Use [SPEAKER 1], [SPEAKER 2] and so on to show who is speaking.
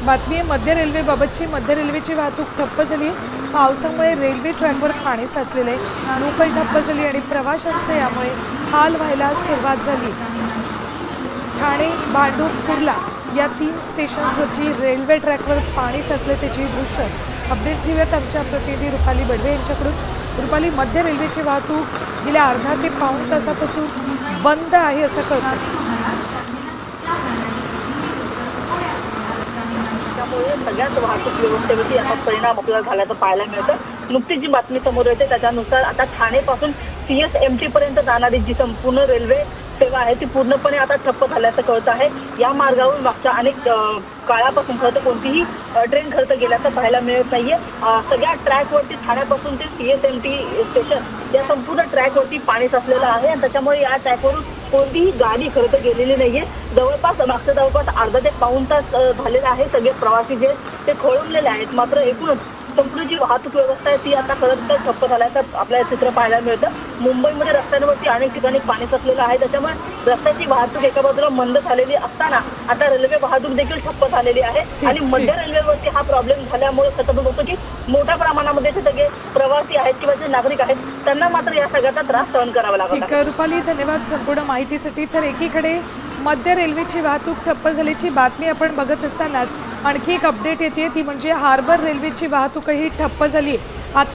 [SPEAKER 1] बातमी आहे मध्य रेल्वेबाबतची। मध्य रेल्वेची वाहतूक ठप्प झाली। पावसामुळे रेल्वे ट्रॅकवर पाणी साचलेले, लोकल ठप्प झाली आणि प्रवाशांचे यामुळे हाल व्हायला सुरुवात झाली। ठाणे, भांडूप, कुर्ला या 3 स्टेशन्सवरची रेल्वे ट्रॅकवर पाणी साचले त्याची दृश्य अपडेट्स घेऊयात आमच्या प्रतिनिधी रुपाली बडवे यांच्याकडून। रुपाली, मध्य रेल्वेची वाहतूक गेल्या अर्धा ते पाऊण तासापासून बंद आहे असं कळतं।
[SPEAKER 2] त्यामुळे सगळ्याच वाहतूक व्यवस्थेवरती याचा परिणाम आपल्याला झाल्याचं पाहायला मिळतं। नुकतीच जी बातमी समोर येते त्याच्यानुसार आता ठाणेपासून CSMT पर्यंत जाणारी जी संपूर्ण रेल्वे सेवा आहे ती पूर्णपणे आता ठप्प झाल्याचं कळतं आहे। या मार्गावरून मागच्या अनेक काळापासून खरं कोणतीही ट्रेन खरं गेल्याचं पाहायला मिळत नाहीये। सगळ्या ट्रॅकवरती ठाण्यापासून ते CSMT स्टेशन या संपूर्ण ट्रॅकवरती पाणी साचलेलं आहे आणि त्याच्यामुळे या ट्रॅकवरून कोणतीही गाडी खरं गेलेली नाहीये। जवळपास अर्धा ते पाऊण तास झालेला आहे। सगळे प्रवासी जे ते खोळंबलेले आहेत, मात्र एकूणच संपूर्ण जी वाहतूक व्यवस्था आहे ती आता खरंच ठप्प झाल्याचं आपल्याला चित्र पाहायला मिळतं। मुंबईमध्ये रस्त्यांवरती अनेक ठिकाणी पाणी साचलेलं आहे, त्याच्यामुळे रस्त्याची वाहतूक एका बाजूला मंद झालेली असताना आता रेल्वे वाहतूक देखील ठप्प झालेली आहे। आणि मध्य रेल्वेवरती हा प्रॉब्लेम झाल्यामुळे सतत होतं की मोठ्या प्रमाणामध्ये जे सगळे प्रवासी आहेत किंवा जे नागरिक आहेत त्यांना मात्र या सगळ्याचा त्रास सहन करावा लागतो।
[SPEAKER 1] ठीक आहे रुपाली, धन्यवाद संपूर्ण माहितीसाठी। तर एकीकडे मध्य रेल्वेची वाहतूक ठप्प झाल्याची बातमी आपण बघत असतानाच आणखी एक अपडेट येते ती म्हणजे हार्बर रेल्वेची वाहतूकही ठप्प झाली।